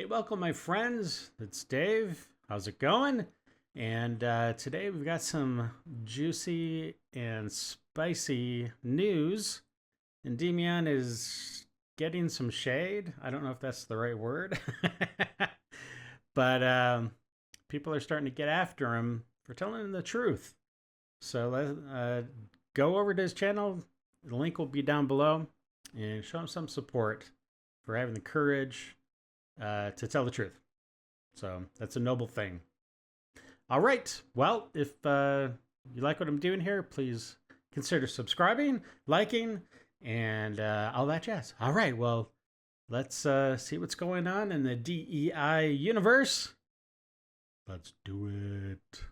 Hey, welcome, my friends. It's Dave. How's it going? And today we've got some juicy and spicy news. Endymion is getting some shade. I don't know if that's the right word, but people are starting to get after him for telling him the truth. So let's go over to his channel. The link will be down below, and show him some support for having the courage to tell the truth. So that's a noble thing. All right. Well, if you like what I'm doing here, please consider subscribing, liking, and all that jazz. All right. Well, let's see what's going on in the DEI universe. Let's do it.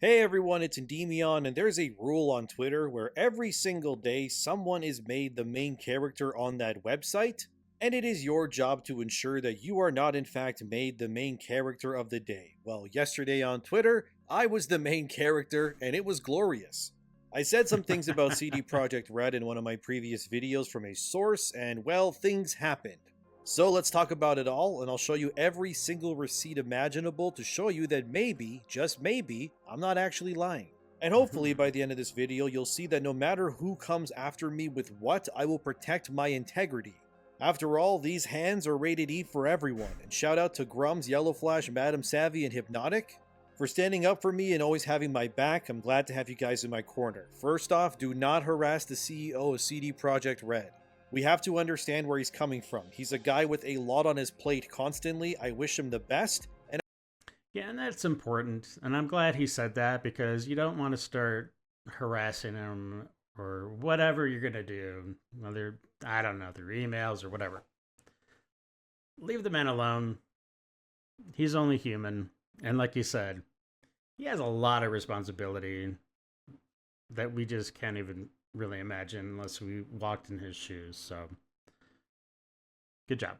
Hey everyone, it's Endymion, and there's a rule on Twitter where every single day someone is made the main character on that website, and it is your job to ensure that you are not in fact made the main character of the day. Well, yesterday on Twitter, I was the main character, and it was glorious. I said some things about CD Projekt Red in one of my previous videos from a source, and well, things happened. So let's talk about it all, and I'll show you every single receipt imaginable to show you that maybe, just maybe, I'm not actually lying. And hopefully by the end of this video, you'll see that no matter who comes after me with what, I will protect my integrity. After all, these hands are rated E for everyone, and shout out to Grums, Yellow Flash, Madam Savvy, and Hypnotic for standing up for me and always having my back. I'm glad to have you guys in my corner. First off, do not harass the CEO of CD Projekt Red. We have to understand where he's coming from. He's a guy with a lot on his plate constantly. I wish him the best. Yeah, and that's important. And I'm glad he said that, because you don't want to start harassing him or whatever you're going to do. Whether, I don't know, through emails or whatever. Leave the man alone. He's only human. And like you said, he has a lot of responsibility that we just can't even really imagine unless we walked in his shoes. So good job.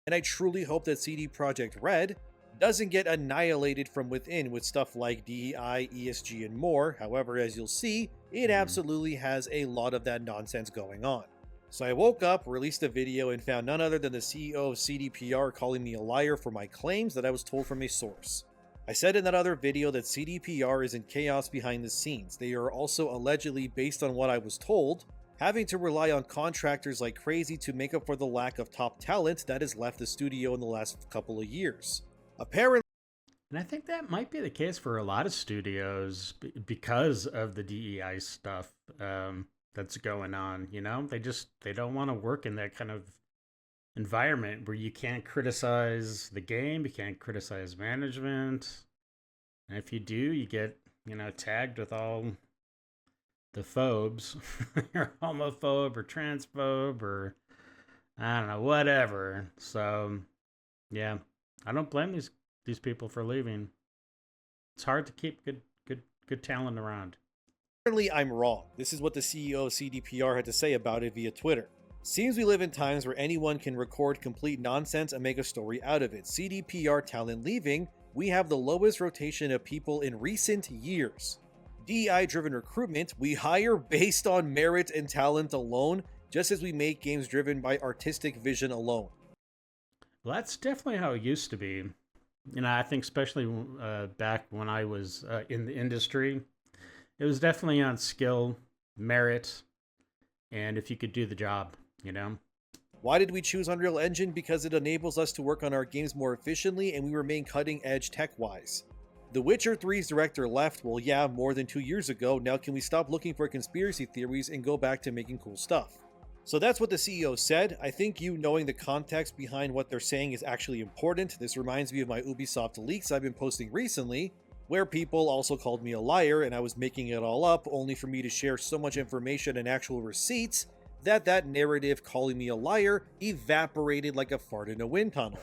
And I truly hope that CD Projekt Red doesn't get annihilated from within with stuff like DEI, ESG, and more. However, as you'll see, it absolutely has a lot of that nonsense going on. So I woke up, released a video, and found none other than the CEO of CDPR calling me a liar for my claims that I was told from a source. I said in that other video that CDPR is in chaos behind the scenes. They are also allegedly, based on what I was told, having to rely on contractors like crazy to make up for the lack of top talent that has left the studio in the last couple of years. Apparently, and I think that might be the case for a lot of studios because of the DEI stuff that's going on. You know, they don't want to work in that kind of environment where you can't criticize the game, you can't criticize management, and if you do, you get, you know, tagged with all the phobes. You're homophobe or transphobe or I don't know, whatever. So yeah, I don't blame these people for leaving. It's hard to keep good talent around. apparently I'm wrong. This is what the CEO of CDPR had to say about it via Twitter. Seems we live in times where anyone can record complete nonsense and make a story out of it. CDPR talent leaving, we have the lowest rotation of people in recent years. DEI-driven recruitment, we hire based on merit and talent alone, just as we make games driven by artistic vision alone. Well, that's definitely how it used to be. You know, I think especially back when I was in the industry, it was definitely on skill, merit, and if you could do the job, you know? Why did we choose Unreal Engine? Because it enables us to work on our games more efficiently and we remain cutting edge tech-wise. The Witcher 3's director left, well yeah, more than 2 years ago. Now can we stop looking for conspiracy theories and go back to making cool stuff? So that's what the CEO said. I think you knowing the context behind what they're saying is actually important. This reminds me of my Ubisoft leaks I've been posting recently, where people also called me a liar and I was making it all up, only for me to share so much information and actual receipts that narrative calling me a liar evaporated like a fart in a wind tunnel.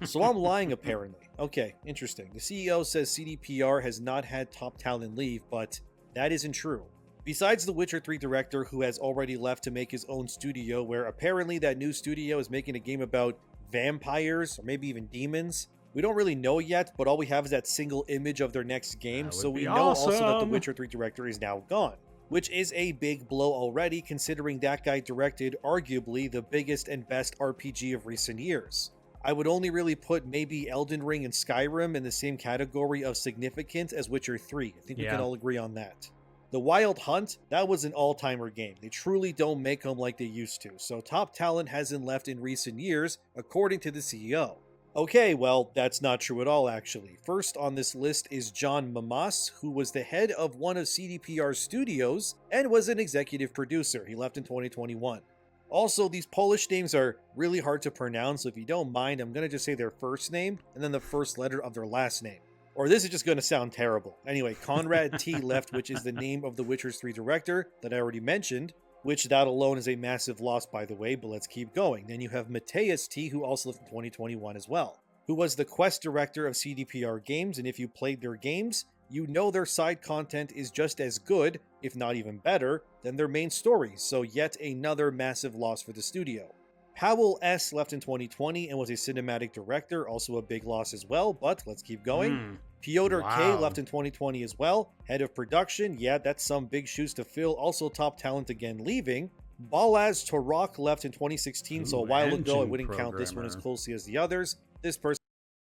So I'm lying apparently. Okay, interesting. The CEO says CDPR has not had top talent leave, but that isn't true. Besides the Witcher 3 director who has already left to make his own studio, where apparently that new studio is making a game about vampires or maybe even demons. We don't really know yet, but all we have is that single image of their next game, so we know also that the Witcher 3 director is now gone. which is a big blow already considering that guy directed arguably the biggest and best RPG of recent years. I would only really put maybe Elden Ring and Skyrim in the same category of significance as Witcher 3. I think we can all agree on that. The Wild Hunt, that was an all-timer game. They truly don't make them like they used to, so top talent hasn't left in recent years, according to the CEO. Okay, well, that's not true at all, actually. First on this list is John Mamas, who was the head of one of CDPR's studios and was an executive producer. He left in 2021. Also, these Polish names are really hard to pronounce, so if you don't mind, I'm going to just say their first name and then the first letter of their last name. Or this is just going to sound terrible. Anyway, Conrad T. left, which is the name of the Witcher 3 director that I already mentioned, which that alone is a massive loss, by the way, but let's keep going. Then you have Matthias T., who also left in 2021 as well, who was the quest director of CDPR games, and if you played their games, you know their side content is just as good, if not even better, than their main stories, so yet another massive loss for the studio. Powell S. left in 2020 and was a cinematic director, also a big loss as well, but let's keep going. Piotr K. left in 2020 as well, head of production, yeah, that's some big shoes to fill, also top talent again leaving. Balaz Torok left in 2016, so a while ago, I wouldn't count this one as closely as the others. This person...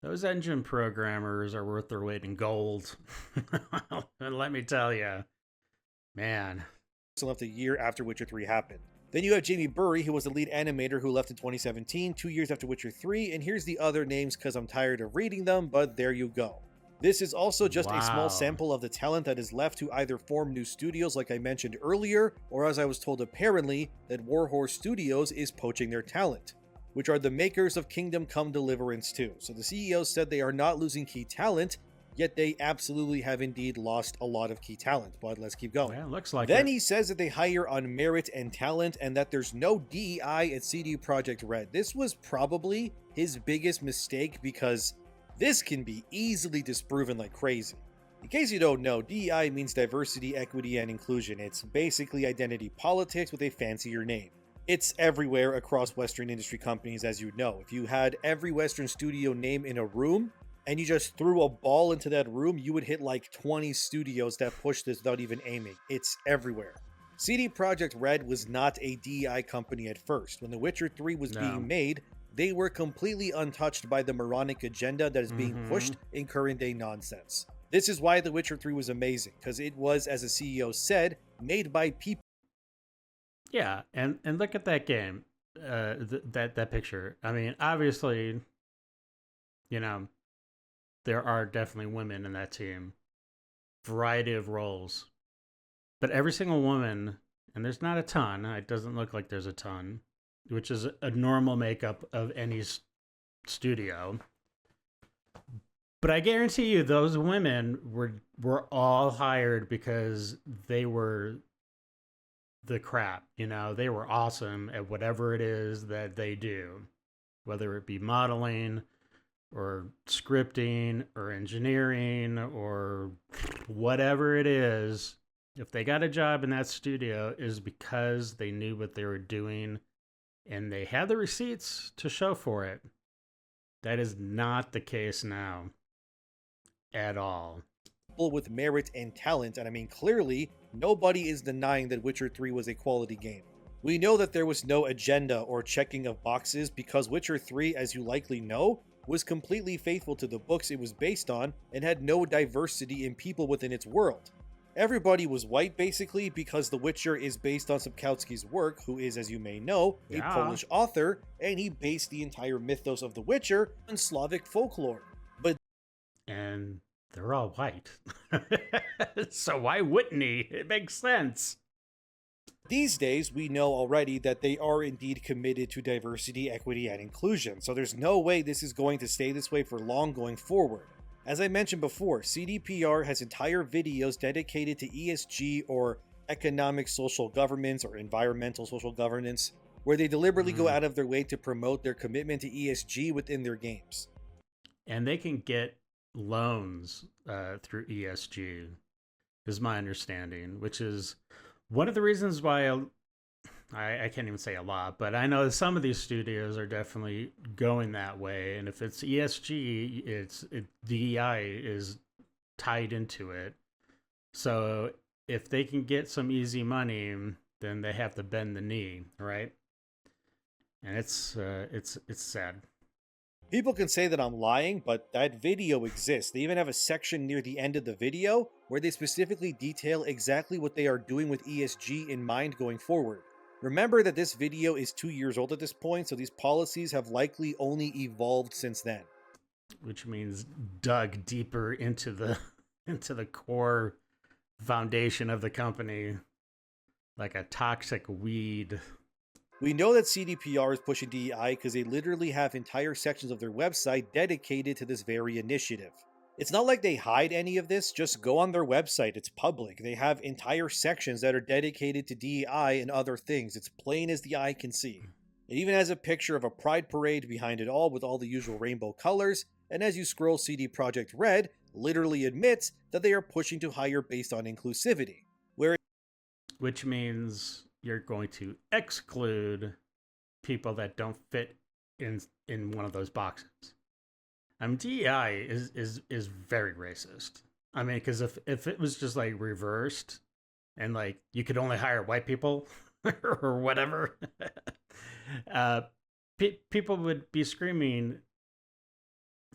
Those engine programmers are worth their weight in gold. And let me tell you, man. Left a year after Witcher 3 happened. Then you have Jamie Burry, who was the lead animator who left in 2017, 2 years after Witcher 3, and here's the other names because I'm tired of reading them, but there you go. This is also just a small sample of the talent that is left to either form new studios like I mentioned earlier, or as I was told apparently, that Warhorse Studios is poaching their talent, which are the makers of Kingdom Come Deliverance 2. So the CEO said they are not losing key talent, yet they absolutely have indeed lost a lot of key talent, but let's keep going. Yeah, looks like Then he says that they hire on merit and talent and that there's no DEI at CD Projekt Red. This was probably his biggest mistake because this can be easily disproven like crazy. In case you don't know, DEI means diversity, equity, and inclusion. It's basically identity politics with a fancier name. It's everywhere across Western industry companies, as you know. If you had every Western studio name in a room, and you just threw a ball into that room, you would hit like 20 studios that push this without even aiming. It's everywhere. CD Projekt Red was not a DEI company at first. When The Witcher 3 was being made, they were completely untouched by the moronic agenda that is being pushed in current day nonsense. This is why The Witcher 3 was amazing, because it was, as the CEO said, made by people. Yeah, and look at that game, that picture. I mean, obviously, you know, there are definitely women in that team, variety of roles, but every single woman, and there's not a ton, it doesn't look like there's a ton, which is a normal makeup of any studio. But I guarantee you those women were all hired because they were the crap, you know, they were awesome at whatever it is that they do, whether it be modeling or scripting or engineering or whatever it is. If they got a job in that studio, is because they knew what they were doing and they had the receipts to show for it. That is not the case now at all. With merit and talent, and I mean clearly nobody is denying that Witcher 3 was a quality game. We know that there was no agenda or checking of boxes because Witcher 3, as you likely know, was completely faithful to the books it was based on and had no diversity in people within its world. Everybody was white basically because The Witcher is based on Sapkowski's work, who is, as you may know, a Polish author, and he based the entire mythos of The Witcher on Slavic folklore. And they're all white. So why wouldn't he? It makes sense. These days, we know already that they are indeed committed to diversity, equity, and inclusion, so there's no way this is going to stay this way for long going forward. As I mentioned before, CDPR has entire videos dedicated to ESG or economic social governance or environmental social governance, where they deliberately go out of their way to promote their commitment to ESG within their games. And they can get loans through ESG, is my understanding, which is one of the reasons why I can't even say a lot, but I know some of these studios are definitely going that way. And if it's ESG, DEI is tied into it. So if they can get some easy money, then they have to bend the knee, right? And it's sad. People can say that I'm lying, but that video exists. They even have a section near the end of the video where they specifically detail exactly what they are doing with ESG in mind going forward. Remember that this video is 2 years old at this point, so these policies have likely only evolved since then. Which means dug deeper into the into the core foundation of the company like a toxic weed. We know that CDPR is pushing DEI because they literally have entire sections of their website dedicated to this very initiative. It's not like they hide any of this, just go on their website, it's public. They have entire sections that are dedicated to DEI and other things. It's plain as the eye can see. It even has a picture of a pride parade behind it all with all the usual rainbow colors, and as you scroll, CD Projekt Red literally admits that they are pushing to hire based on inclusivity. Which means you're going to exclude people that don't fit in one of those boxes. I mean, DEI is very racist. I mean, because if it was just like reversed and like you could only hire white people or whatever, people would be screaming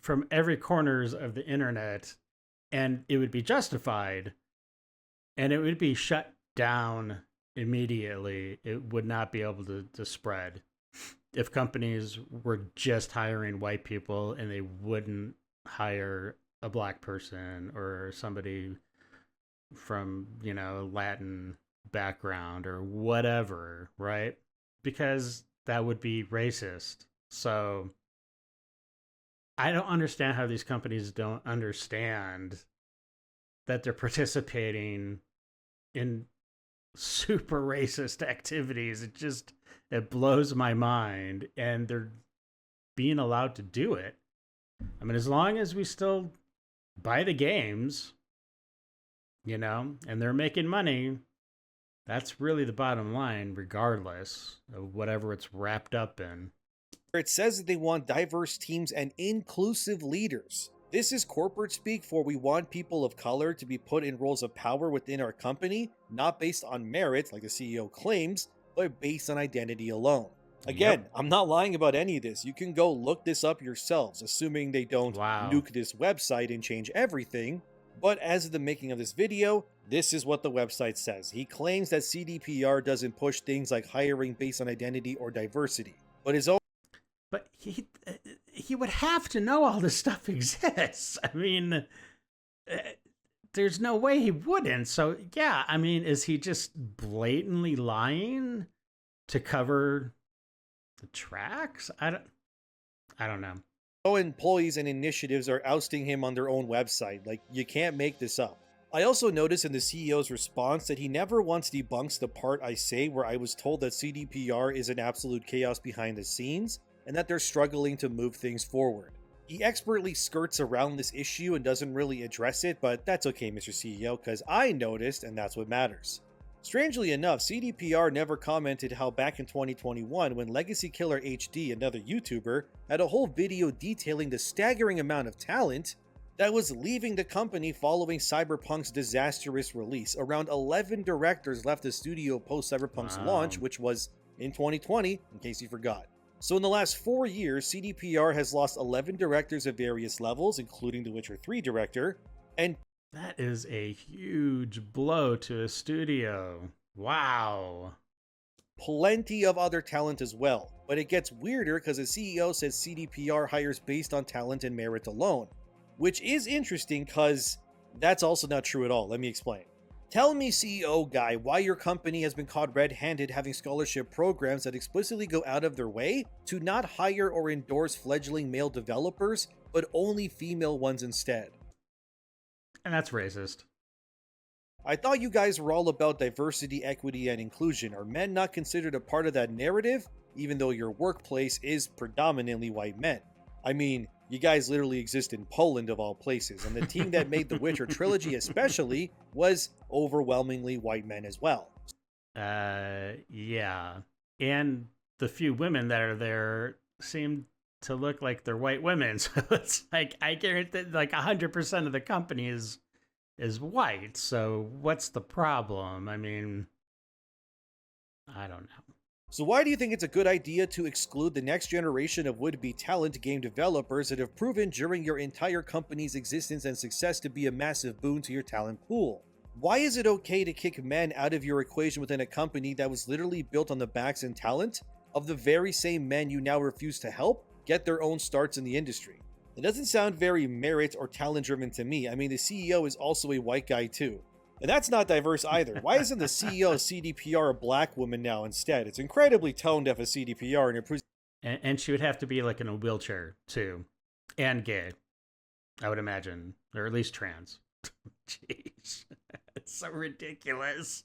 from every corners of the internet, and it would be justified, and it would be shut down immediately. It would not be able to spread if companies were just hiring white people and they wouldn't hire a black person or somebody from, you know, Latin background or whatever, right? Because that would be racist. So I don't understand how these companies don't understand that they're participating in super racist activities. It blows my mind, and they're being allowed to do it. I mean, as long as we still buy the games, you know, and they're making money, that's really the bottom line, regardless of whatever it's wrapped up in. It says that they want diverse teams and inclusive leaders. This is corporate speak for we want people of color to be put in roles of power within our company, not based on merit, like the CEO claims, but based on identity alone. Again, Yep. I'm not lying about any of this. You can go look this up yourselves, assuming they don't nuke this website and change everything. But as of the making of this video, this is what the website says. He claims that CDPR doesn't push things like hiring based on identity or diversity, but his own. But he would have to know all this stuff exists. I mean, there's no way he wouldn't. So yeah, I mean, is he just blatantly lying to cover the tracks? I don't know. Employees and initiatives are ousting him on their own website. Like, you can't make this up. I also noticed in the CEO's response that he never once debunks the part I say where I was told that CDPR is an absolute chaos behind the scenes, and that they're struggling to move things forward. He expertly skirts around this issue and doesn't really address it, but that's okay, Mr. CEO, because I noticed, and that's what matters. Strangely enough, CDPR never commented how back in 2021, when Legacy Killer HD, another YouTuber, had a whole video detailing the staggering amount of talent that was leaving the company following Cyberpunk's disastrous release. Around 11 directors left the studio post Cyberpunk's launch, which was in 2020, in case you forgot. So in the last 4 years, CDPR has lost 11 directors of various levels, including the Witcher 3 director, and that is a huge blow to a studio. Wow. Plenty of other talent as well. But it gets weirder because the CEO says CDPR hires based on talent and merit alone, which is interesting because that's also not true at all. Let me explain. Tell me, CEO guy, why your company has been caught red-handed having scholarship programs that explicitly go out of their way to not hire or endorse fledgling male developers, but only female ones instead. And that's racist. I thought you guys were all about diversity, equity, and inclusion. Are men not considered a part of that narrative, even though your workplace is predominantly white men? I mean, you guys literally exist in Poland of all places, and the team that made the Witcher trilogy especially was overwhelmingly white men as well. Yeah. And the few women that are there seem to look like they're white women. So it's like, I guarantee like 100% of the company is is white. So what's the problem? I mean, I don't know. So why do you think it's a good idea to exclude the next generation of would-be talent game developers that have proven during your entire company's existence and success to be a massive boon to your talent pool? Why is it okay to kick men out of your equation within a company that was literally built on the backs and talent of the very same men you now refuse to help get their own starts in the industry? It doesn't sound very merit or talent driven to me. I mean, the CEO is also a white guy too. And that's not diverse either. Why isn't the CEO of CDPR a black woman now instead? It's incredibly tone deaf as CDPR and it proves. And she would have to be like in a wheelchair too, and gay, I would imagine, or at least trans. Jeez, it's so ridiculous.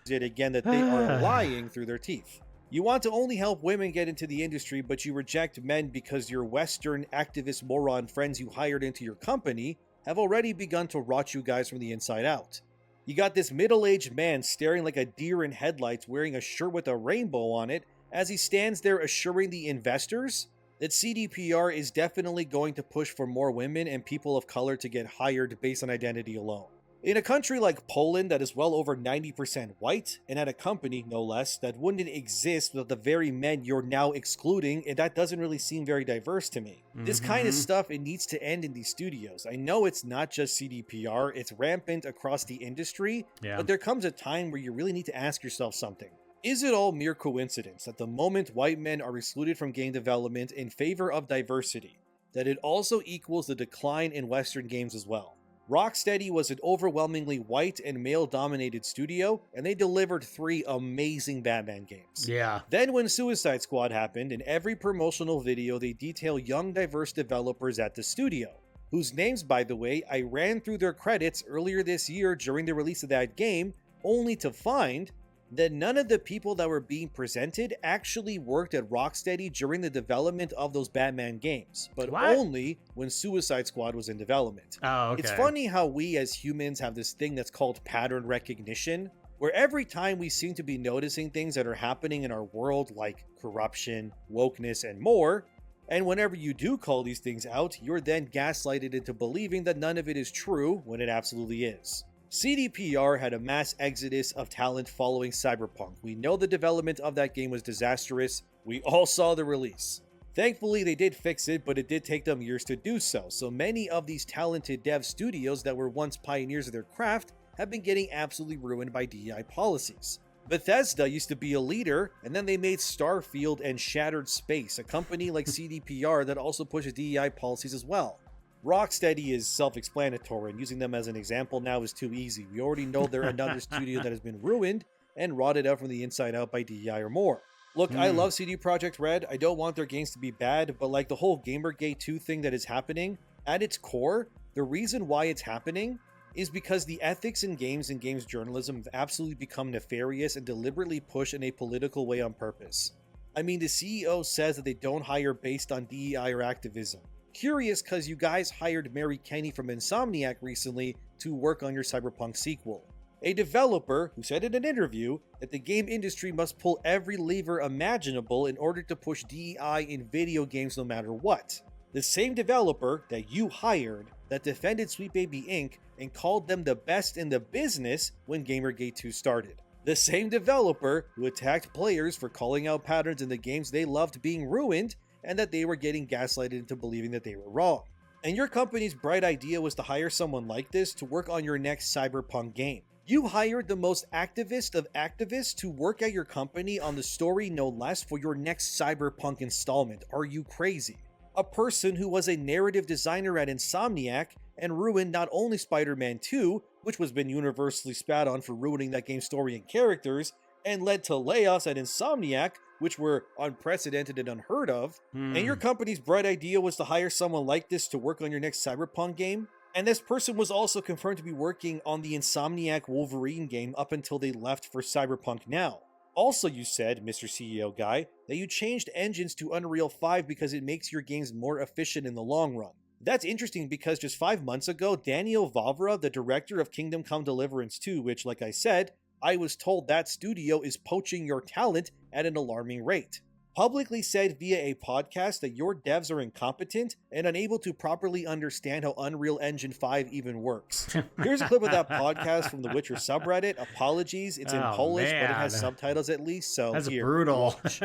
It again that they are lying through their teeth. You want to only help women get into the industry, but you reject men because your Western activist moron friends you hired into your company have already begun to rot you guys from the inside out. You got this middle-aged man staring like a deer in headlights wearing a shirt with a rainbow on it as he stands there assuring the investors that CDPR is definitely going to push for more women and people of color to get hired based on identity alone. In a country like Poland that is well over 90% white, and at a company, no less, that wouldn't exist without the very men you're now excluding, and that doesn't really seem very diverse to me. This kind of stuff, it needs to end in these studios. I know it's not just CDPR, it's rampant across the industry, but there comes a time where you really need to ask yourself something. Is it all mere coincidence that the moment white men are excluded from game development in favor of diversity, that it also equals the decline in Western games as well? Rocksteady was an overwhelmingly white and male-dominated studio, and they delivered 3 amazing Batman games. Yeah. Then when Suicide Squad happened, in every promotional video they detail young diverse developers at the studio, whose names, by the way, I ran through their credits earlier this year during the release of that game, only to find that none of the people that were being presented actually worked at Rocksteady during the development of those Batman games, but only when Suicide Squad was in development. Oh, okay. It's funny how we as humans have this thing that's called pattern recognition, where every time we seem to be noticing things that are happening in our world like corruption, wokeness, and more, and whenever you do call these things out, you're then gaslighted into believing that none of it is true when it absolutely is. CDPR had a mass exodus of talent following Cyberpunk. We know the development of that game was disastrous. We all saw the release. Thankfully, they did fix it, but it did take them years to do so. So many of these talented dev studios that were once pioneers of their craft have been getting absolutely ruined by DEI policies. Bethesda used to be a leader, and then they made Starfield and Shattered Space, a company like CDPR that also pushes DEI policies as well. Rocksteady is self-explanatory, and using them as an example now is too easy. We already know they're another studio that has been ruined and rotted out from the inside out by DEI or more. Look, I love CD Projekt Red. I don't want their games to be bad, but like the whole Gamergate 2 thing that is happening, at its core, the reason why it's happening is because the ethics in games and games journalism have absolutely become nefarious and deliberately pushed in a political way on purpose. I mean, the CEO says that they don't hire based on DEI or activism. Curious because you guys hired Mary Kenny from Insomniac recently to work on your Cyberpunk sequel. A developer who said in an interview that the game industry must pull every lever imaginable in order to push DEI in video games no matter what. The same developer that you hired that defended Sweet Baby Inc. and called them the best in the business when Gamergate 2 started. The same developer who attacked players for calling out patterns in the games they loved being ruined and that they were getting gaslighted into believing that they were wrong. And your company's bright idea was to hire someone like this to work on your next Cyberpunk game. You hired the most activist of activists to work at your company on the story no less for your next Cyberpunk installment. Are you crazy? A person who was a narrative designer at Insomniac and ruined not only Spider-Man 2, which was been universally spat on for ruining that game's story and characters, and led to layoffs at Insomniac, which were unprecedented and unheard of, and your company's bright idea was to hire someone like this to work on your next Cyberpunk game, and this person was also confirmed to be working on the Insomniac Wolverine game up until they left for Cyberpunk now. Also, you said, Mr. CEO guy, that you changed engines to Unreal 5 because it makes your games more efficient in the long run. That's interesting because just 5 months ago, Daniel Vavra, the director of Kingdom Come Deliverance 2, which, like I said, I was told that studio is poaching your talent at an alarming rate. publicly said via a podcast that your devs are incompetent and unable to properly understand how Unreal Engine 5 even works. Here's a clip of that podcast from the Witcher subreddit. Apologies, it's in Polish, but it has man. subtitles at least, so That's here, brutal. watch.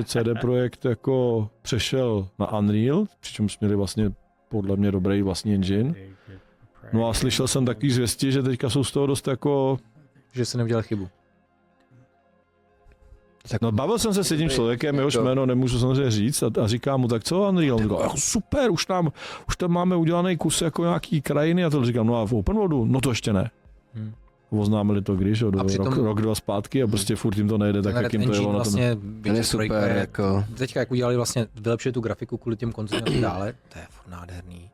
CD Projekt jako přešel na Unreal, přičemž měli vlastně podle mě dobrý vlastní engine. No a slyšel jsem taky zvěsti, že teďka jsou z toho dost jako... Že se neudělal chybu. No bavil jsem se s jedním člověkem, jehož jméno nemůžu samozřejmě říct a říkám mu, tak co Unreal? On říkal, super, už tam máme udělaný kus jako nějaký krajiny a to říkám, no a v open worldu? No to ještě ne. Oznámili to když, rok, dva zpátky a prostě furt jim to nejde tak, jak jim to jelo na tom. Ten je super, jako... Teďka jak udělali vlastně, vylepšili tu grafiku kvůli těm konzolím a tak dále, to je furt nádherný.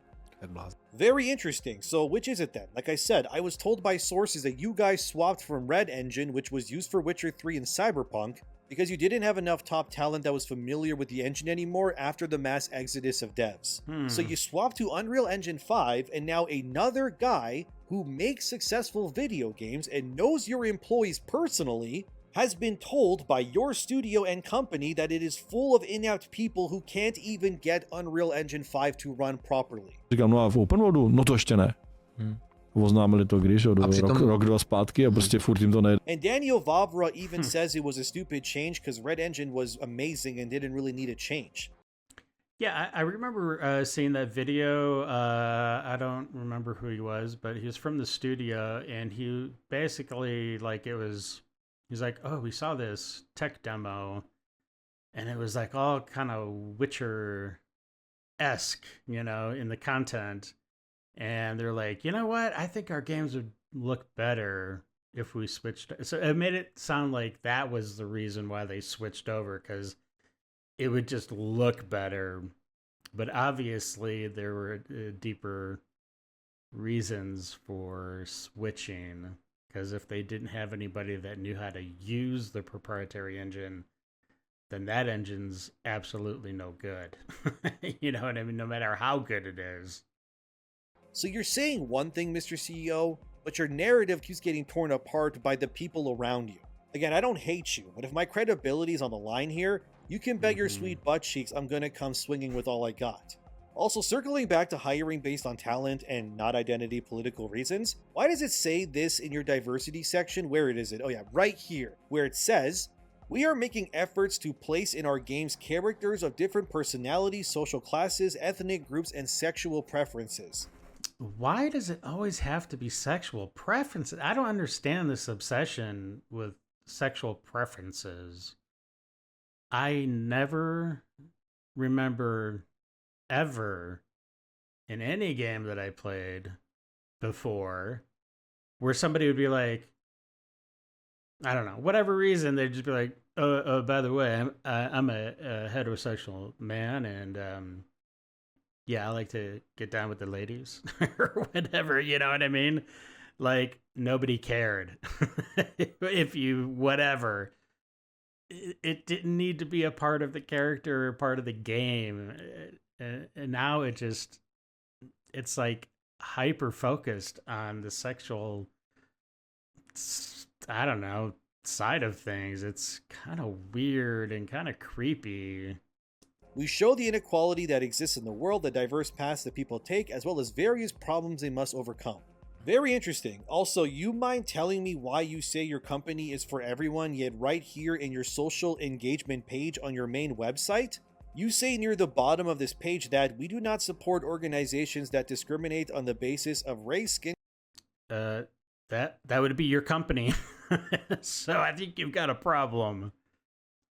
Very interesting. So which is it then? Like I said, I was told by sources that you guys swapped from Red Engine, which was used for Witcher 3 and Cyberpunk, because you didn't have enough top talent that was familiar with the engine anymore after the mass exodus of devs. So you swapped to Unreal Engine 5, and now another guy who makes successful video games and knows your employees personally has been told by your studio and company that it is full of inept people who can't even get Unreal Engine 5 to run properly. Říkám, no a v open worldu? No to ještě ne. Oznámili to když, rok, dva zpátky a prostě furt jim to nejde. And Daniel Vavra even says it was a stupid change because Red Engine was amazing and didn't really need a change. Yeah, I remember seeing that video. I don't remember who he was, but he was from the studio, and he basically, like, he's like, oh, we saw this tech demo, and it was like all kind of Witcher-esque, you know, in the content. And they're like, you know what? I think our games would look better if we switched. So it made it sound like that was the reason why they switched over, because it would just look better. But obviously there were deeper reasons for switching, because if they didn't have anybody that knew how to use the proprietary engine, then that engine's absolutely no good. You know what I mean? No matter how good it is. So you're saying one thing, Mr. CEO, but your narrative keeps getting torn apart by the people around you. Again, I don't hate you, but if my credibility is on the line here, you can bet your sweet butt cheeks I'm gonna come swinging with all I got. Also, circling back to hiring based on talent and not identity political reasons, why does it say this in your diversity section? Where is it? Oh yeah, right here, where it says, we are making efforts to place in our games characters of different personalities, social classes, ethnic groups, and sexual preferences. Why does it always have to be sexual preferences? I don't understand this obsession with sexual preferences. I never remember ever in any game that I played before where somebody would be like, I don't know, whatever reason, they'd just be like, oh by the way, I'm a heterosexual man, and yeah, I like to get down with the ladies or whatever, you know what I mean? Like, nobody cared. If you, whatever. It didn't need to be a part of the character or part of the game. And now it's like hyper focused on the sexual, I don't know, side of things. It's kind of weird and kind of creepy. We show the inequality that exists in the world, the diverse paths that people take, as well as various problems they must overcome. Very interesting. Also, you mind telling me why you say your company is for everyone, yet right here in your social engagement page on your main website, you say near the bottom of this page that we do not support organizations that discriminate on the basis of race, skin... That would be your company. So I think you've got a problem.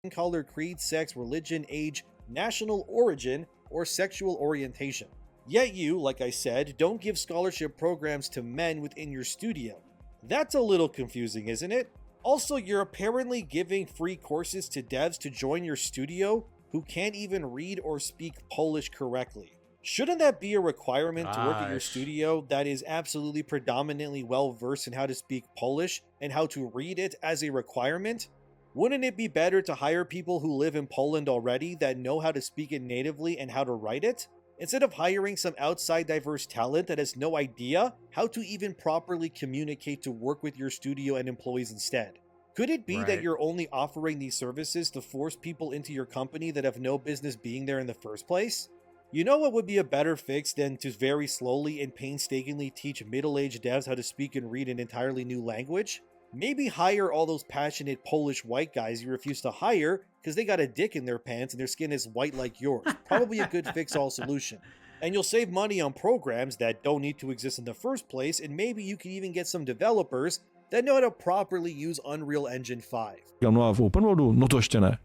color, creed, sex, religion, age, national origin, or sexual orientation. Yet you, like I said, don't give scholarship programs to men within your studio. That's a little confusing, isn't it? Also, you're apparently giving free courses to devs to join your studio who can't even read or speak Polish correctly. Shouldn't that be a requirement to work at your studio that is absolutely predominantly well versed in how to speak Polish and how to read it as a requirement? Wouldn't it be better to hire people who live in Poland already that know how to speak it natively and how to write it, instead of hiring some outside diverse talent that has no idea how to even properly communicate to work with your studio and employees instead? Could it be that Right. you're only offering these services to force people into your company that have no business being there in the first place? You know what would be a better fix than to very slowly and painstakingly teach middle-aged devs how to speak and read an entirely new language? Maybe hire all those passionate Polish white guys you refuse to hire because they got a dick in their pants and their skin is white like yours. Probably a good fix-all solution. And you'll save money on programs that don't need to exist in the first place, and maybe you can even get some developers that know how to properly use Unreal Engine 5. Říkám, no a v open worldu? No to ještě ne.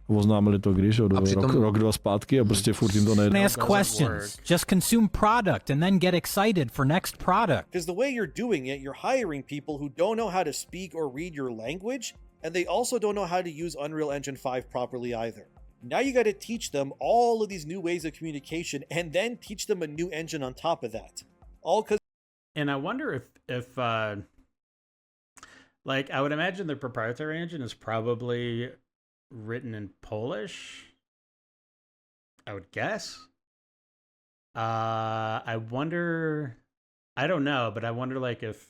Oznámili to když, jo, rok, dva zpátky a prostě furt jim to nejde. Ask questions. Just consume product and then get excited for next product. Because the way you're doing it, you're hiring people who don't know how to speak or read your language, and they also don't know how to use Unreal Engine 5 properly either. Now you got to teach them all of these new ways of communication and then teach them a new engine on top of that. All because... And I wonder if like, I would imagine the proprietary engine is probably written in Polish, I would guess. I wonder, I don't know, but I wonder like if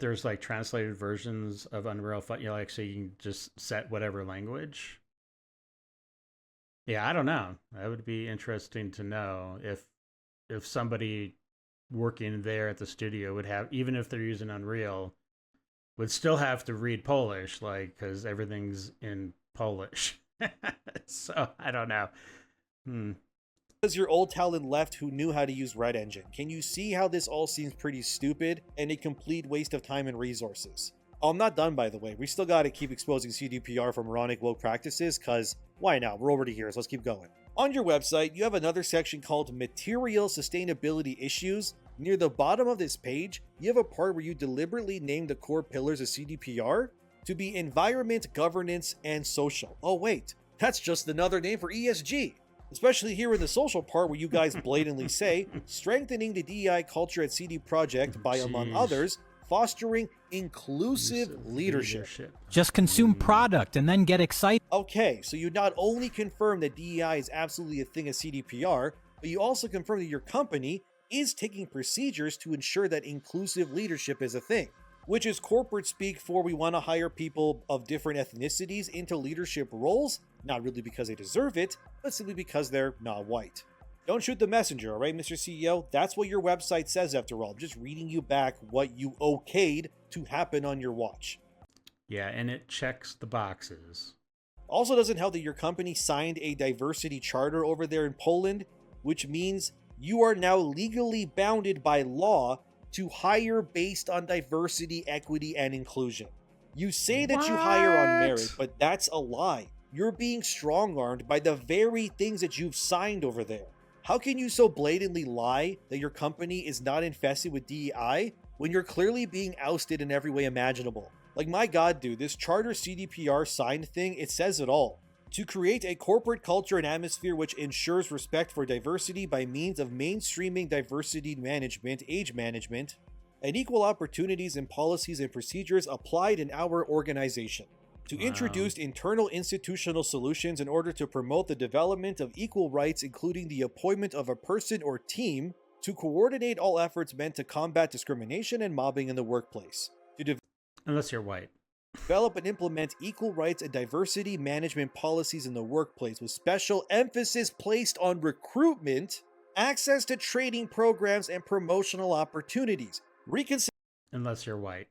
there's like translated versions of Unreal 5, you know, like so you can just set whatever language. Yeah, I don't know. That would be interesting to know if somebody working there at the studio would have, even if they're using Unreal, would still have to read Polish, like, because everything's in Polish. So I don't know. Because your old talent left who knew how to use Red Engine. Can you see how this all seems pretty stupid and a complete waste of time and resources? Oh, I'm not done, by the way. We still got to keep exposing CDPR for moronic woke practices, because why not? We're already here, so let's keep going. On your website, you have another section called Material Sustainability Issues. Near the bottom of this page, you have a part where you deliberately name the core pillars of CDPR to be environment, governance, and social. Oh wait, that's just another name for ESG. Especially here in the social part where you guys blatantly say, strengthening the DEI culture at CD Projekt by, among others, fostering inclusive leadership. Just consume product and then get excited. Okay, so you not only confirm that DEI is absolutely a thing at CDPR, but you also confirm that your company is taking procedures to ensure that inclusive leadership is a thing, which is corporate speak for we want to hire people of different ethnicities into leadership roles, not really because they deserve it, but simply because they're not white. Don't shoot the messenger, alright, Mr. CEO? That's what your website says after all. I'm just reading you back what you okayed to happen on your watch. Yeah, and it checks the boxes. Also doesn't help that your company signed a diversity charter over there in Poland, which means you are now legally bounded by law to hire based on diversity, equity, and inclusion. You say that you hire on merit, but that's a lie. You're being strong-armed by the very things that you've signed over there. How can you so blatantly lie that your company is not infested with DEI when you're clearly being ousted in every way imaginable? Like, my god, dude, this charter CDPR signed thing, it says it all. To create a corporate culture and atmosphere which ensures respect for diversity by means of mainstreaming diversity management, age management, and equal opportunities in policies and procedures applied in our organization. To introduce internal institutional solutions in order to promote the development of equal rights, including the appointment of a person or team to coordinate all efforts meant to combat discrimination and mobbing in the workplace. To Unless you're white. develop and implement equal rights and diversity management policies in the workplace with special emphasis placed on recruitment, access to training programs and promotional opportunities, Unless you're white.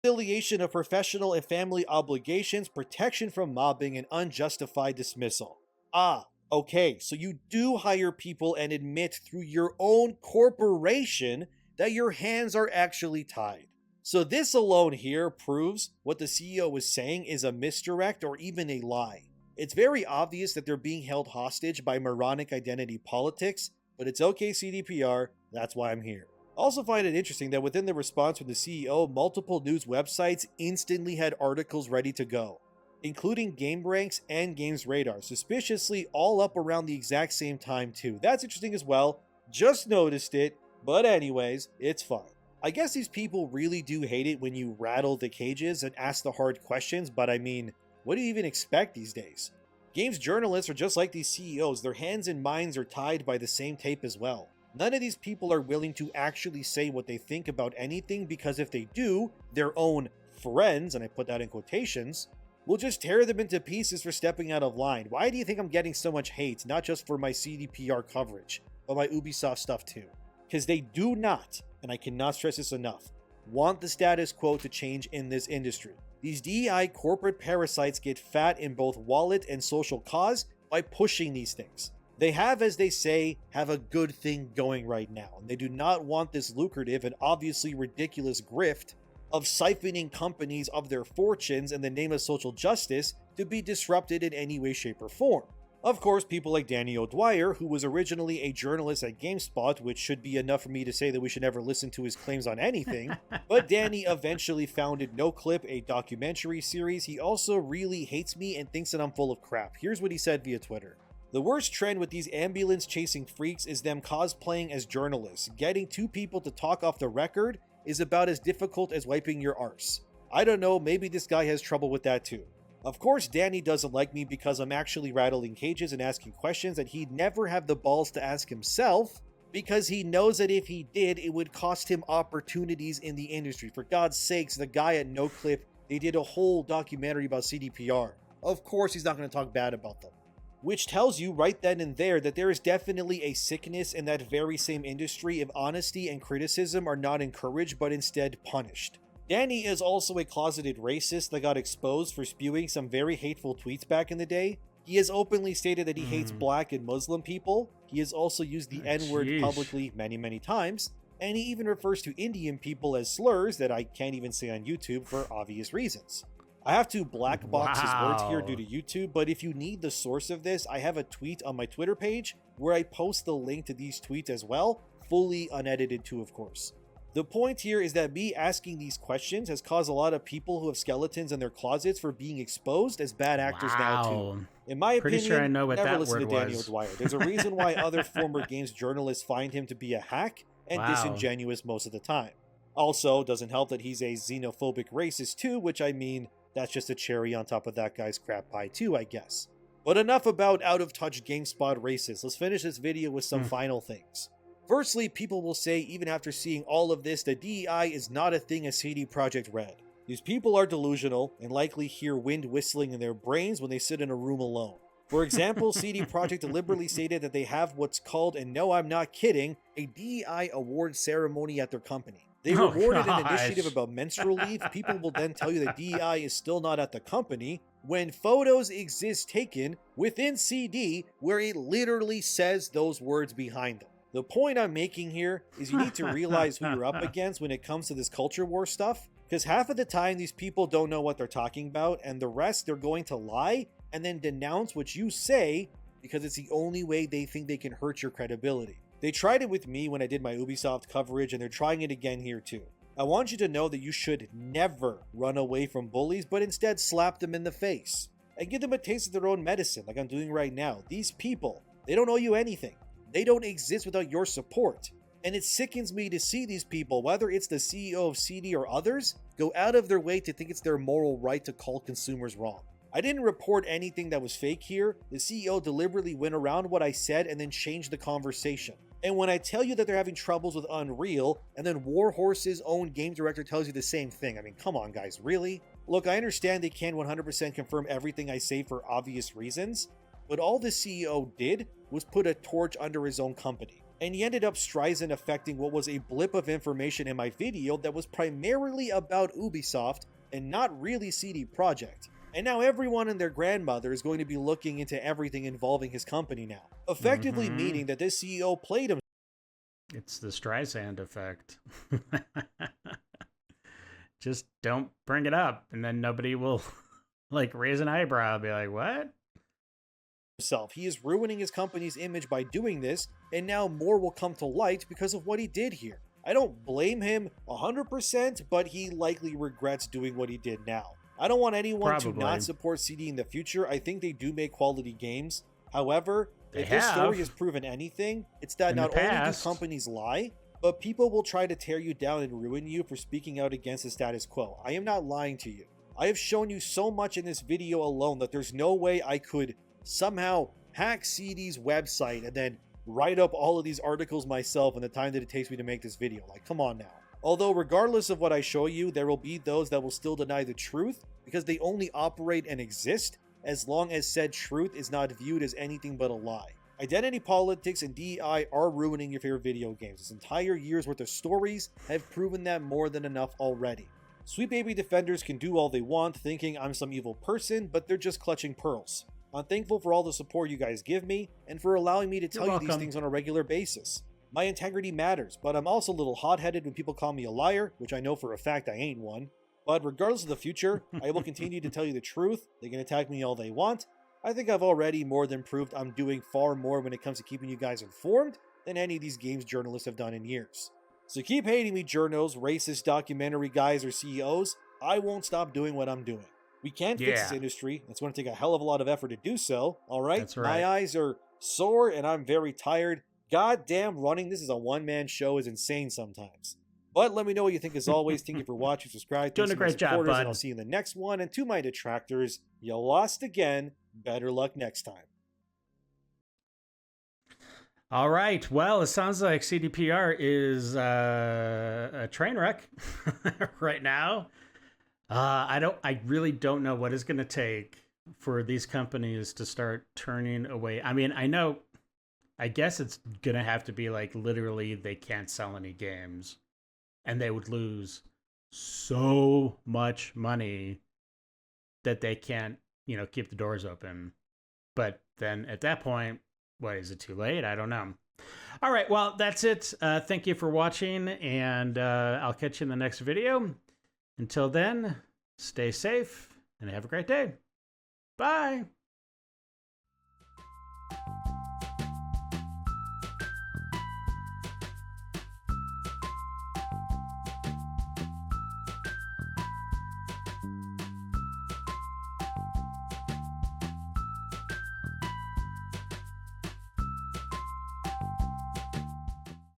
reconciliation of professional and family obligations, protection from mobbing, and unjustified dismissal. Ah, okay, so you do hire people and admit through your own corporation that your hands are actually tied. So this alone here proves what the CEO was saying is a misdirect or even a lie. It's very obvious that they're being held hostage by moronic identity politics, but it's okay, CDPR, that's why I'm here. Also find it interesting that within the response from the CEO, multiple news websites instantly had articles ready to go, including GameRanks and Games Radar, suspiciously all up around the exact same time too. That's interesting as well, just noticed it, but anyways, it's fine. I guess these people really do hate it when you rattle the cages and ask the hard questions, but I mean, what do you even expect these days? Games journalists are just like these CEOs, their hands and minds are tied by the same tape as well. None of these people are willing to actually say what they think about anything because if they do, their own friends, and I put that in quotations, will just tear them into pieces for stepping out of line. Why do you think I'm getting so much hate, not just for my CDPR coverage, but my Ubisoft stuff too? Because they do not, and I cannot stress this enough, want the status quo to change in this industry. These DEI corporate parasites get fat in both wallet and social cause by pushing these things. They have, as they say, have a good thing going right now, and they do not want this lucrative and obviously ridiculous grift of siphoning companies of their fortunes in the name of social justice to be disrupted in any way, shape, or form. Of course, people like Danny O'Dwyer, who was originally a journalist at GameSpot, which should be enough for me to say that we should never listen to his claims on anything, but Danny eventually founded NoClip, a documentary series. He also really hates me and thinks that I'm full of crap. Here's what he said via Twitter. The worst trend with these ambulance-chasing freaks is them cosplaying as journalists. Getting two people to talk off the record is about as difficult as wiping your arse. I don't know, maybe this guy has trouble with that too. Of course, Danny doesn't like me because I'm actually rattling cages and asking questions that he'd never have the balls to ask himself, because he knows that if he did, it would cost him opportunities in the industry. For God's sakes, the guy at NoClip, they did a whole documentary about CDPR. Of course he's not going to talk bad about them. Which tells you right then and there that there is definitely a sickness in that very same industry if honesty and criticism are not encouraged but instead punished. Danny is also a closeted racist that got exposed for spewing some very hateful tweets back in the day. He has openly stated that he hates black and Muslim people. He has also used the N-word publicly many times, and he even refers to Indian people as slurs that I can't even say on YouTube for obvious reasons. I have to black box his words here due to YouTube, but if you need the source of this, I have a tweet on my Twitter page where I post the link to these tweets as well, fully unedited too, of course. The point here is that me asking these questions has caused a lot of people who have skeletons in their closets for being exposed as bad actors now too. In my opinion, sure I know what never that listen to word Danny was. O'Dwyer. There's a reason why other former games journalists find him to be a hack and disingenuous most of the time. Also, doesn't help that he's a xenophobic racist too, which I mean, that's just a cherry on top of that guy's crap pie too, I guess. But enough about out-of-touch GameSpot racists. Let's finish this video with some final things. Firstly, people will say, even after seeing all of this, that DEI is not a thing as CD Projekt Red. These people are delusional and likely hear wind whistling in their brains when they sit in a room alone. For example, CD Projekt deliberately stated that they have what's called, and no, I'm not kidding, a DEI award ceremony at their company. They rewarded an initiative about menstrual leave. People will then tell you that DEI is still not at the company when photos exist taken within CD where it literally says those words behind them. The point I'm making here is you need to realize who you're up against when it comes to this culture war stuff, because half of the time these people don't know what they're talking about, and the rest they're going to lie and then denounce what you say because it's the only way they think they can hurt your credibility. They tried it with me when I did my Ubisoft coverage, and they're trying it again here too. I want you to know that you should never run away from bullies, but instead slap them in the face and give them a taste of their own medicine like I'm doing right now. These people, they don't owe you anything. They don't exist without your support. And it sickens me to see these people, whether it's the CEO of CD or others, go out of their way to think it's their moral right to call consumers wrong. I didn't report anything that was fake here. The CEO deliberately went around what I said and then changed the conversation. And when I tell you that they're having troubles with Unreal, and then Warhorse's own game director tells you the same thing, I mean, come on guys, really? Look, I understand they can't 100% confirm everything I say for obvious reasons, but all the CEO did was put a torch under his own company. And he ended up Streisand affecting what was a blip of information in my video that was primarily about Ubisoft and not really CD Projekt. And now everyone and their grandmother is going to be looking into everything involving his company now, effectively meaning that this CEO played him. It's the Streisand effect. Just don't bring it up, and then nobody will like raise an eyebrow and be like, what? He is ruining his company's image by doing this, and now more will come to light because of what he did here. I don't blame him 100%, but he likely regrets doing what he did now. I don't want anyone to not support CD in the future. I think they do make quality games. However, if this story has proven anything, it's that not only do companies lie, but people will try to tear you down and ruin you for speaking out against the status quo. I am not lying to you. I have shown you so much in this video alone that there's no way I could somehow hack CD's website and then write up all of these articles myself in the time that it takes me to make this video. Like, come on now. Although regardless of what I show you, there will be those that will still deny the truth because they only operate and exist as long as said truth is not viewed as anything but a lie. Identity politics and DEI are ruining your favorite video games. This entire year's worth of stories have proven that more than enough already. Sweet baby defenders can do all they want thinking I'm some evil person, but they're just clutching pearls. I'm thankful for all the support you guys give me and for allowing me to tell you these things on a regular basis. My integrity matters, but I'm also a little hot-headed when people call me a liar, which I know for a fact I ain't one. But regardless of the future, I will continue to tell you the truth. They can attack me all they want. I think I've already more than proved I'm doing far more when it comes to keeping you guys informed than any of these games journalists have done in years. So keep hating me, journos, racist documentary guys, or CEOs. I won't stop doing what I'm doing. We can't fix this industry. It's going to take a hell of a lot of effort to do so, alright? That's right. My eyes are sore and I'm very tired. Goddamn running this is a one-man show is insane sometimes. But let me know what you think as always. Thank you for watching, subscribe, Doing a great job, bud. and I'll see you in the next one. And to my detractors, you lost again. Better luck next time. All right. Well, it sounds like CDPR is a train wreck right now. I really don't know what it's going to take for these companies to start turning away. I mean, I guess it's going to have to be like literally they can't sell any games and they would lose so much money that they can't, keep the doors open. But then at that point, what, is it too late? I don't know. All right. Well, that's it. Thank you for watching, and I'll catch you in the next video. Until then, stay safe and have a great day. Bye.